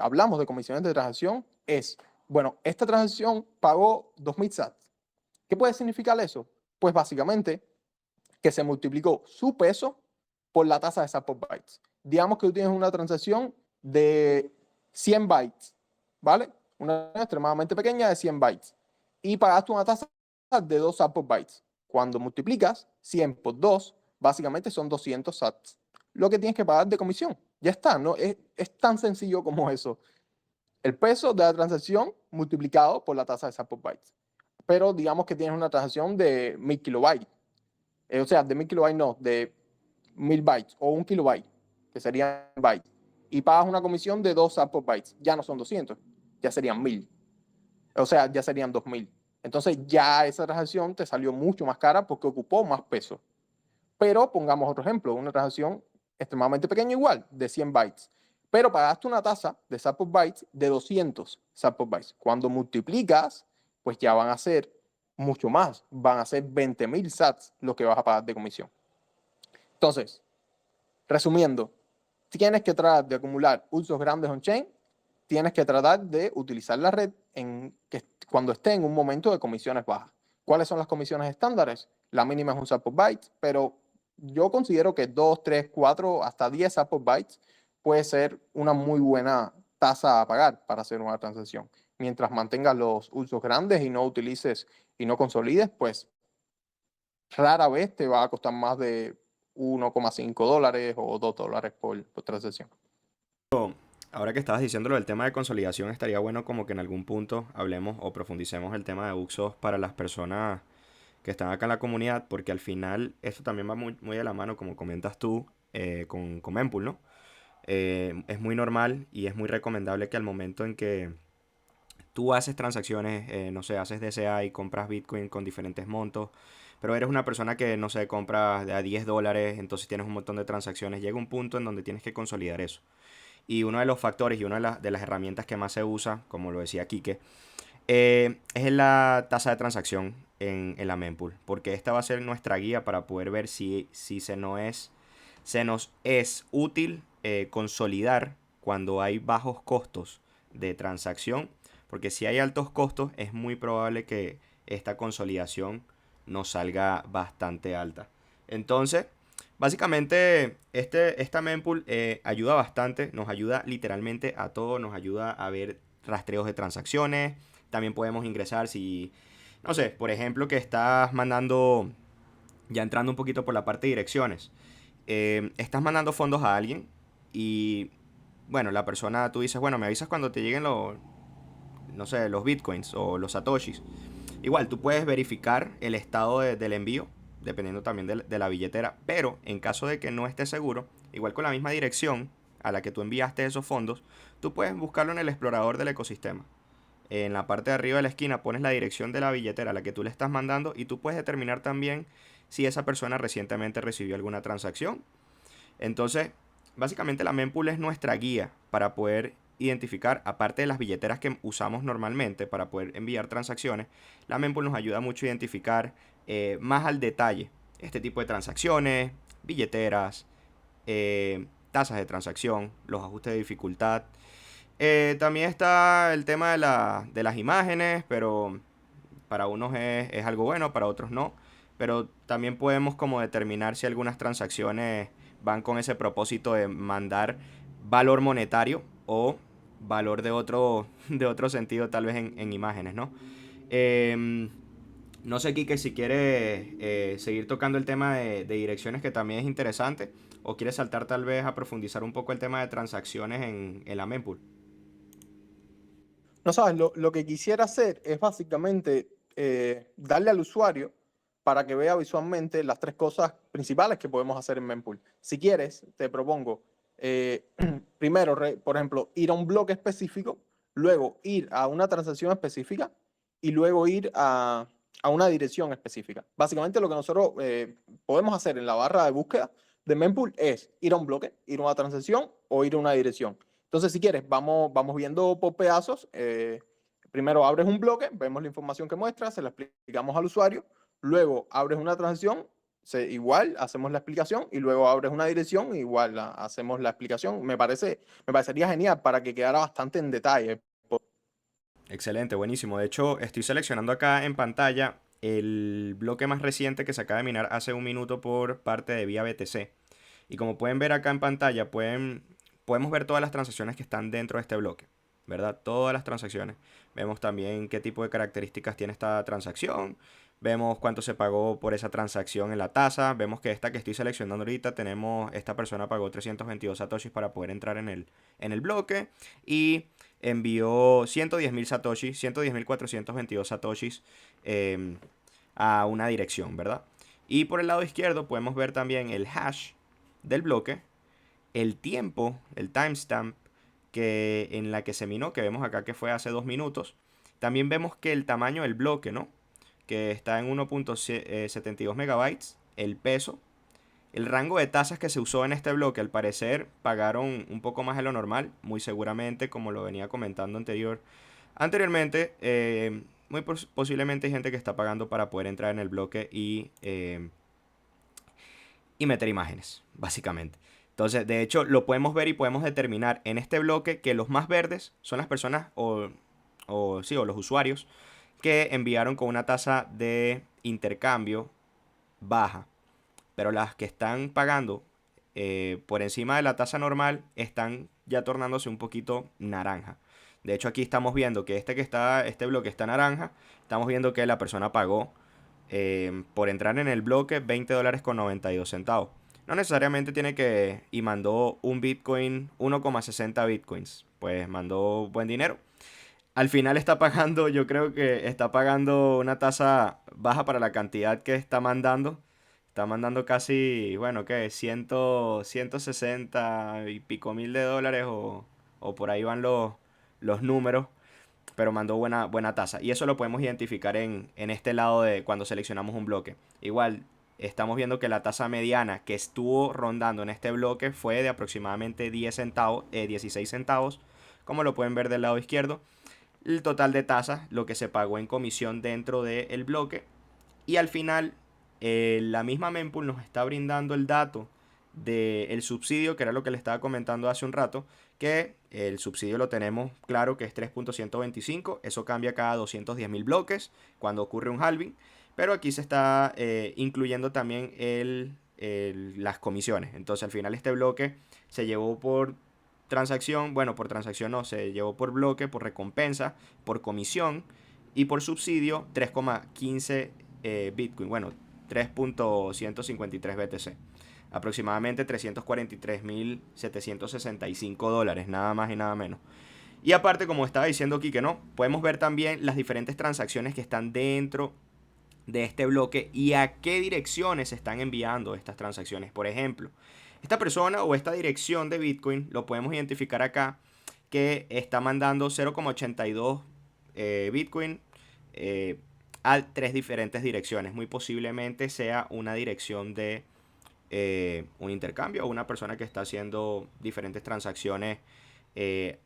[SPEAKER 1] hablamos de comisiones de transacción es, bueno, esta transacción pagó 2000 sats. ¿Qué puede significar eso? Pues básicamente que se multiplicó su peso por la tasa de sats por bytes. Digamos que tú tienes una transacción de 100 bytes, ¿vale? Una extremadamente pequeña de 100 bytes. Y pagaste una tasa de 2 sats por bytes. Cuando multiplicas 100 por 2, básicamente son 200 sats. Lo que tienes que pagar de comisión. Ya está, ¿no? Es tan sencillo como eso. El peso de la transacción multiplicado por la tasa de sats por bytes. Pero digamos que tienes una transacción de 1000 kilobytes. O sea, de 1000 kilobytes no, de 1000 bytes o 1 kilobyte, que serían bytes. Y pagas una comisión de 2 sats por bytes. Ya no son 200, ya serían 1000. O sea, ya serían 2000. Entonces ya esa transacción te salió mucho más cara porque ocupó más peso. Pero pongamos otro ejemplo, una transacción extremadamente pequeña igual, de 100 bytes. Pero pagaste una tasa de sats por bytes de 200 sats por bytes. Cuando multiplicas, pues ya van a ser mucho más. Van a ser 20.000 sats lo que vas a pagar de comisión. Entonces, resumiendo, tienes que tratar de acumular usos grandes on-chain, tienes que tratar de utilizar la red cuando esté en un momento de comisiones bajas. ¿Cuáles son las comisiones estándares? La mínima es un sat por byte, pero yo considero que 2, 3, 4, hasta 10 sats por bytes puede ser una muy buena tasa a pagar para hacer una transacción. Mientras mantengas los usos grandes y no utilices y no consolides, pues rara vez te va a costar más de $1,5 o $2 por transacción.
[SPEAKER 2] Ahora que estabas diciendo lo del tema de consolidación, estaría bueno como que en algún punto hablemos o profundicemos el tema de Uxos para las personas que están acá en la comunidad, porque al final esto también va muy de la mano, como comentas tú, con Mempool, ¿no? Es muy normal y es muy recomendable que al momento en que tú haces transacciones, no sé, haces DCA y compras Bitcoin con diferentes montos, pero eres una persona que, no sé, compras de a $10, entonces tienes un montón de transacciones, llega un punto en donde tienes que consolidar eso. Y uno de los factores y una de las herramientas que más se usa, como lo decía Quique, es la tasa de transacción en la mempool, porque esta va a ser nuestra guía para poder ver si se nos es útil consolidar cuando hay bajos costos de transacción, porque si hay altos costos es muy probable que esta consolidación nos salga bastante alta. Entonces, básicamente, esta mempool ayuda bastante, nos ayuda literalmente a todo, nos ayuda a ver rastreos de transacciones. También podemos ingresar si, no sé, por ejemplo, que estás mandando, ya entrando un poquito por la parte de direcciones, estás mandando fondos a alguien y, bueno, la persona, tú dices, bueno, me avisas cuando te lleguen los, no sé, los bitcoins o los satoshis. Igual, tú puedes verificar el estado del envío, dependiendo también de la billetera, pero en caso de que no estés seguro, igual con la misma dirección a la que tú enviaste esos fondos, tú puedes buscarlo en el explorador del ecosistema. En la parte de arriba de la esquina pones la dirección de la billetera a la que tú le estás mandando y tú puedes determinar también si esa persona recientemente recibió alguna transacción. Entonces, básicamente la mempool es nuestra guía para poder identificar, aparte de las billeteras que usamos normalmente para poder enviar transacciones, la mempool nos ayuda mucho a identificar más al detalle este tipo de transacciones, billeteras, tasas de transacción, los ajustes de dificultad. También está el tema de las imágenes, pero para unos es algo bueno, para otros no. Pero también podemos como determinar si algunas transacciones van con ese propósito de mandar valor monetario o valor de otro sentido, tal vez en imágenes, ¿no? No sé, Kike, si quieres seguir tocando el tema de direcciones, que también es interesante, o quieres saltar tal vez a profundizar un poco el tema de transacciones en la mempool.
[SPEAKER 1] No sabes, lo que quisiera hacer es básicamente darle al usuario para que vea visualmente las tres cosas principales que podemos hacer en Mempool. Si quieres, te propongo primero, por ejemplo, ir a un bloque específico luego ir a una transacción específica y luego ir a una dirección específica. Básicamente lo que nosotros podemos hacer en la barra de búsqueda de mempool es ir a un bloque, ir a una transacción o ir a una dirección. Entonces, si quieres, vamos viendo por pedazos. Primero abres un bloque, vemos la información que muestra, se la explicamos al usuario. Luego abres una transacción, igual hacemos la explicación y luego abres una dirección, igual hacemos la explicación. Me parecería genial para que quedara bastante en detalle.
[SPEAKER 2] Excelente, buenísimo. De hecho, estoy seleccionando acá en pantalla el bloque más reciente que se acaba de minar hace un minuto por parte de Vía BTC. Y como pueden ver acá en pantalla, podemos ver todas las transacciones que están dentro de este bloque, ¿verdad? Todas las transacciones. Vemos también qué tipo de características tiene esta transacción. Vemos cuánto se pagó por esa transacción en la tasa. Vemos que esta que estoy seleccionando ahorita, esta persona pagó 322 satoshis para poder entrar en el bloque. Y envió 110.000 satoshis, 110.422 satoshis a una dirección, ¿verdad? Y por el lado izquierdo podemos ver también el hash del bloque, el tiempo, el timestamp en la que se minó, que vemos acá que fue hace 2 minutos. También vemos que el tamaño del bloque, ¿no? Que está en 1.72 megabytes, el peso, el rango de tasas que se usó en este bloque. Al parecer pagaron un poco más de lo normal, muy seguramente, como lo venía comentando anteriormente. Muy posiblemente hay gente que está pagando para poder entrar en el bloque y meter imágenes, básicamente. Entonces, de hecho, lo podemos ver y podemos determinar en este bloque que los más verdes son las personas o los usuarios que enviaron con una tasa de intercambio baja. Pero las que están pagando por encima de la tasa normal están ya tornándose un poquito naranja. De hecho, aquí estamos viendo que este bloque está naranja. Estamos viendo que la persona pagó por entrar en el bloque $20.92. No necesariamente tiene que... Y mandó un Bitcoin, 1,60 Bitcoins. Pues mandó buen dinero. Al final está pagando, yo creo que está pagando una tasa baja para la cantidad que está mandando. Está mandando casi, bueno, ¿qué? 160 y pico mil de dólares o por ahí van los números, pero mandó buena tasa. Y eso lo podemos identificar en este lado de cuando seleccionamos un bloque. Igual, estamos viendo que la tasa mediana que estuvo rondando en este bloque fue de aproximadamente 10 centavos, 16 centavos, como lo pueden ver del lado izquierdo. El total de tasas, lo que se pagó en comisión dentro del bloque. Y al final, la misma mempool nos está brindando el dato del subsidio, que era lo que le estaba comentando hace un rato, que el subsidio lo tenemos claro que es 3.125, eso cambia cada 210.000 bloques cuando ocurre un halving, pero aquí se está incluyendo también las comisiones. Entonces al final este bloque se llevó por transacción, bueno, por transacción no, se llevó por bloque, por recompensa, por comisión y por subsidio 3,15 Bitcoin, bueno, 3.153 BTC, aproximadamente $343.765, nada más y nada menos. Y aparte, como estaba diciendo aquí que no, podemos ver también las diferentes transacciones que están dentro de este bloque y a qué direcciones se están enviando estas transacciones. Por ejemplo, esta persona o esta dirección de Bitcoin lo podemos identificar acá, que está mandando 0,82 Bitcoin a 3 diferentes direcciones. Muy posiblemente sea una dirección de un intercambio o una persona que está haciendo diferentes transacciones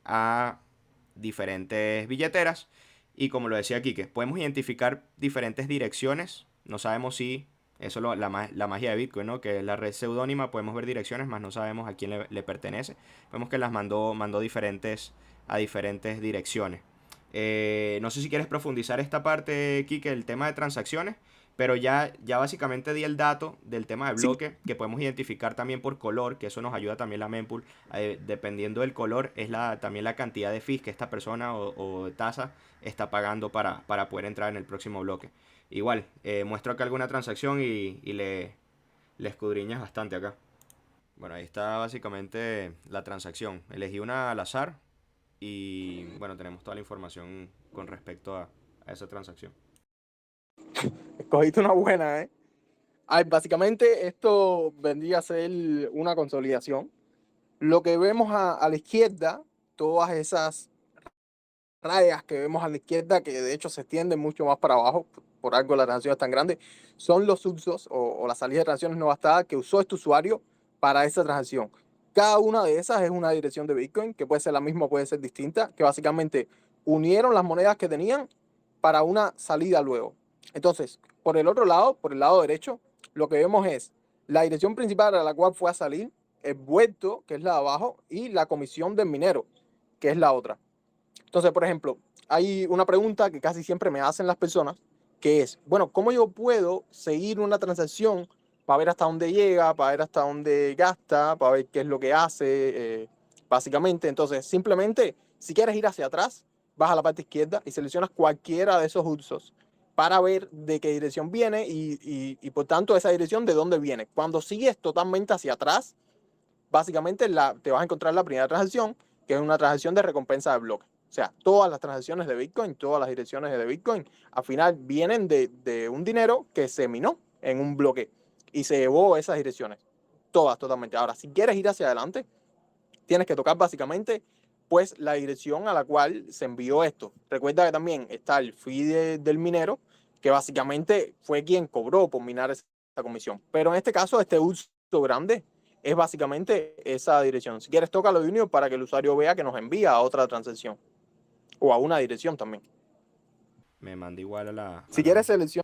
[SPEAKER 2] a diferentes billeteras. Y como lo decía aquí, que podemos identificar diferentes direcciones. No sabemos si eso es la magia de Bitcoin, ¿no? Que es la red seudónima. Podemos ver direcciones, más no sabemos a quién le pertenece. Vemos que las mandó a diferentes direcciones. No sé si quieres profundizar esta parte, Kike, el tema de transacciones, pero ya básicamente di el dato del tema de
[SPEAKER 1] Sí,
[SPEAKER 2] bloque, que podemos identificar también por color, que eso nos ayuda también la mempool. Dependiendo del color, es también la cantidad de fees que esta persona o de tasa está pagando para poder entrar en el próximo bloque. Igual, muestro acá alguna transacción y le escudriñas bastante acá. Bueno, ahí está básicamente la transacción. Elegí una al azar y bueno, tenemos toda la información con respecto a esa transacción.
[SPEAKER 1] escogiste una buena, ¿eh? Ay, básicamente esto vendría a ser una consolidación. Lo que vemos a la izquierda, todas esas rayas que vemos a la izquierda, que de hecho se extienden mucho más para abajo, por algo la transacción es tan grande, son los usos o la salida de transacciones no gastadas que usó este usuario para esa transacción. Cada una de esas es una dirección de Bitcoin, que puede ser la misma, puede ser distinta, que básicamente unieron las monedas que tenían para una salida luego. Entonces, por el otro lado, por el lado derecho, lo que vemos es la dirección principal a la cual fue a salir, el vuelto, que es la de abajo, y la comisión del minero, que es la otra. Entonces, por ejemplo, hay una pregunta que casi siempre me hacen las personas, que es, bueno, ¿cómo yo puedo seguir una transacción para ver hasta dónde llega, para ver hasta dónde gasta, para ver qué es lo que hace, básicamente? Entonces, simplemente, si quieres ir hacia atrás, vas a la parte izquierda y seleccionas cualquiera de esos usos para ver de qué dirección viene y por tanto esa dirección de dónde viene. Cuando sigues totalmente hacia atrás, básicamente te vas a encontrar la primera transacción, que es una transacción de recompensa de bloque. O sea, todas las transacciones de Bitcoin, todas las direcciones de Bitcoin, al final vienen de un dinero que se minó en un bloque y se llevó esas direcciones. Todas, totalmente. Ahora, si quieres ir hacia adelante, tienes que tocar básicamente pues la dirección a la cual se envió esto. Recuerda que también está el fee del minero, que básicamente fue quien cobró por minar esa comisión. Pero en este caso, este uso grande es básicamente esa dirección. Si quieres, tócalo de Union para que el usuario vea que nos envía a otra transacción o a una dirección también.
[SPEAKER 2] Me manda igual a
[SPEAKER 1] Si quieres, selecciona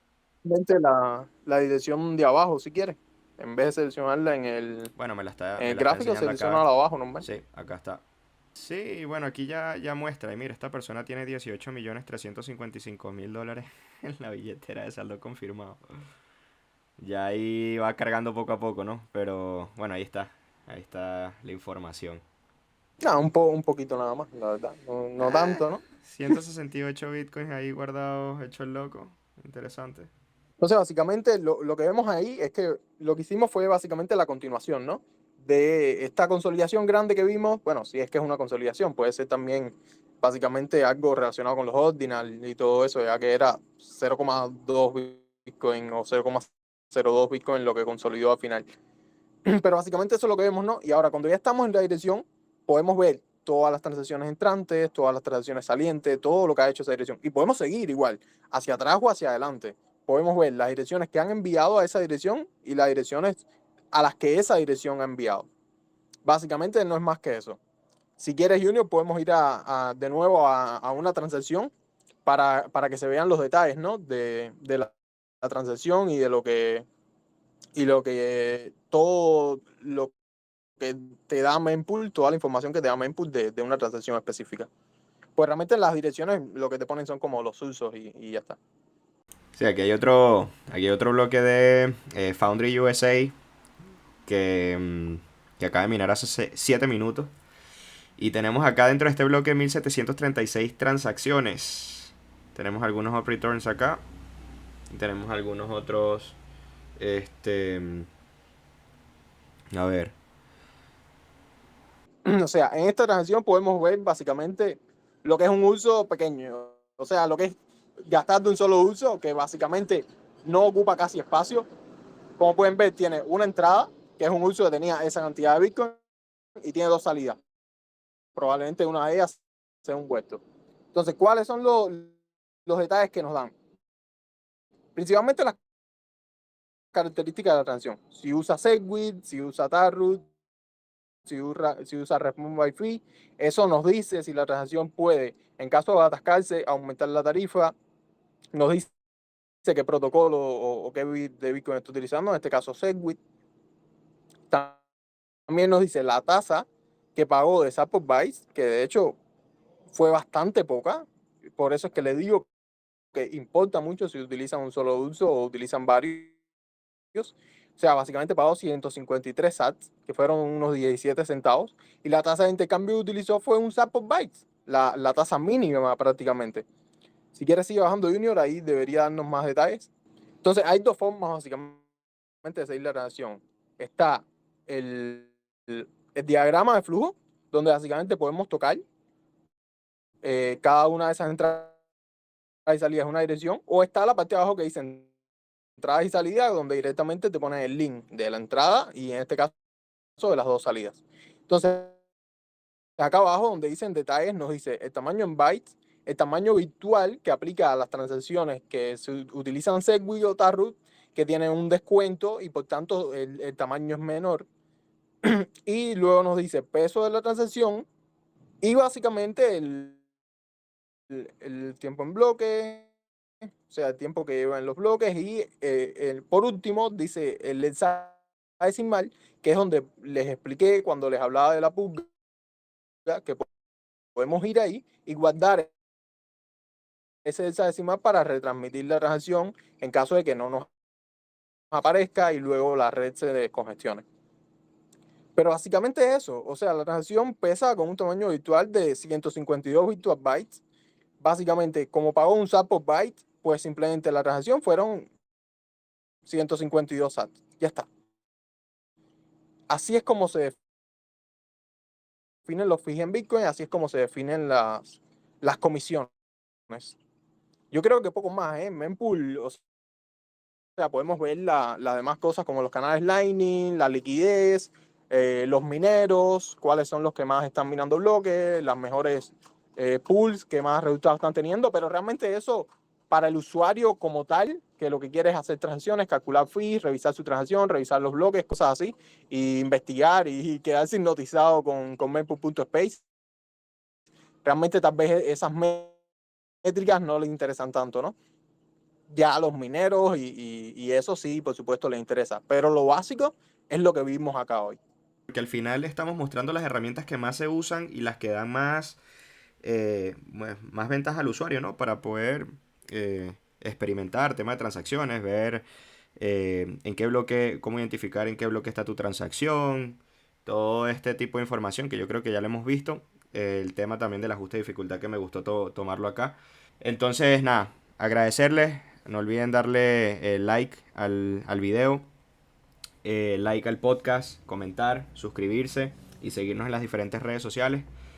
[SPEAKER 1] la dirección de abajo, si quieres. En vez de seleccionarla
[SPEAKER 2] Bueno,
[SPEAKER 1] en
[SPEAKER 2] me
[SPEAKER 1] el
[SPEAKER 2] la está
[SPEAKER 1] gráfico,
[SPEAKER 2] enseñando
[SPEAKER 1] selecciona
[SPEAKER 2] acá.
[SPEAKER 1] la abajo, ¿no?
[SPEAKER 2] Sí, acá está. Sí, bueno, aquí ya muestra. Y mira, esta persona tiene 18.355.000 dólares en la billetera de saldo confirmado. Ya ahí va cargando poco a poco, ¿no? Pero bueno, ahí está. Ahí está la información.
[SPEAKER 1] No, un poquito nada más, la verdad. No, no
[SPEAKER 2] Ah,
[SPEAKER 1] tanto, ¿no?
[SPEAKER 2] 168 bitcoins ahí guardados, hecho el loco. Interesante.
[SPEAKER 1] Entonces, básicamente, lo que vemos ahí es que lo que hicimos fue básicamente la continuación, ¿no? De esta consolidación grande que vimos. Bueno, si es que es una consolidación, puede ser también básicamente algo relacionado con los ordinals y todo eso, ya que era 0,2 Bitcoin o 0,02 Bitcoin lo que consolidó al final. Pero básicamente eso es lo que vemos, ¿no? Y ahora, cuando ya estamos en la dirección, podemos ver todas las transacciones entrantes, todas las transacciones salientes, todo lo que ha hecho esa dirección. Y podemos seguir igual, hacia atrás o hacia adelante. Podemos ver las direcciones que han enviado a esa dirección y las direcciones a las que esa dirección ha enviado. Básicamente no es más que eso. Si quieres, Junior, podemos ir de nuevo a una transacción para que se vean los detalles, ¿no? De la transacción y lo que todo lo que te da mempool, toda la información que te da mempool de una transacción específica. Pues realmente las direcciones lo que te ponen son como los usos y ya está.
[SPEAKER 2] Sí, aquí hay otro bloque de Foundry USA que acaba de minar hace 7 minutos. Y tenemos acá dentro de este bloque 1736 transacciones. Tenemos algunos up returns acá. Y tenemos algunos otros. Este. A ver.
[SPEAKER 1] O sea, en esta transacción podemos ver básicamente lo que es un uso pequeño. O sea, lo que es gastar de un solo uso, que básicamente no ocupa casi espacio. Como pueden ver, tiene una entrada, que es un uso que tenía esa cantidad de Bitcoin, y tiene dos salidas. Probablemente una de ellas sea un huerto. Entonces, ¿cuáles son los detalles que nos dan? Principalmente las características de la transacción. Si usa SegWit, si usa Taproot, si usa Respond by Fee, eso nos dice si la transacción puede, en caso de atascarse, aumentar la tarifa, nos dice qué protocolo o qué bit de Bitcoin está utilizando, en este caso SegWit. También nos dice la tasa que pagó de Support Bytes, que de hecho fue bastante poca, por eso es que le digo que importa mucho si utilizan un solo uso o utilizan varios. O sea, básicamente pagó 153 sats, que fueron unos 17 centavos, y la tasa de intercambio que utilizó fue un sat por bytes, la tasa mínima prácticamente. Si quieres sigue bajando Junior, ahí debería darnos más detalles. Entonces, hay dos formas básicamente de seguir la relación. Está el diagrama de flujo, donde básicamente podemos tocar cada una de esas entradas y salidas en una dirección, o está la parte de abajo que dice entradas y salidas, donde directamente te ponen el link de la entrada y en este caso de las dos salidas. Entonces, acá abajo donde dicen detalles, nos dice el tamaño en bytes el tamaño virtual que aplica a las transacciones que se utilizan Segwit o Taproot, que tienen un descuento y por tanto el tamaño es menor. Y luego nos dice peso de la transacción y básicamente el tiempo en bloque, o sea, el tiempo que lleva en los bloques. Y por último dice el hexadecimal, que es donde les expliqué cuando les hablaba de la purga, que podemos ir ahí y guardar ese hexadecimal para retransmitir la transacción en caso de que no nos aparezca y luego la red se descongestione. Pero básicamente eso, o sea, la transacción pesa con un tamaño virtual de 152 virtual bytes. Básicamente, como pagó un SAT por byte, pues simplemente la transacción fueron 152 SAT. Ya está. Así es como se definen los fees en Bitcoin, así es como se definen las comisiones. Yo creo que poco más, ¿eh? Mempool, o sea, podemos ver las demás cosas como los canales Lightning, la liquidez, los mineros, cuáles son los que más están minando bloques, las mejores pools que más resultados están teniendo, pero realmente eso para el usuario como tal, que lo que quiere es hacer transacciones, calcular fees, revisar su transacción, revisar los bloques, cosas así, y investigar y quedarse hipnotizado con mempool.space. Realmente tal vez esas métricas no le interesan tanto, ¿no? Ya a los mineros y eso sí, por supuesto, les interesa. Pero lo básico es lo que vimos acá hoy.
[SPEAKER 2] Porque al final estamos mostrando las herramientas que más se usan y las que dan más ventaja al usuario, ¿no? Para poder experimentar tema de transacciones, ver en qué bloque, cómo identificar en qué bloque está tu transacción, todo este tipo de información que yo creo que ya lo hemos visto. El tema también del ajuste de dificultad que me gustó tomarlo acá. Entonces, nada, agradecerles. No olviden darle like al video, like al podcast, comentar, suscribirse y seguirnos en las diferentes redes sociales.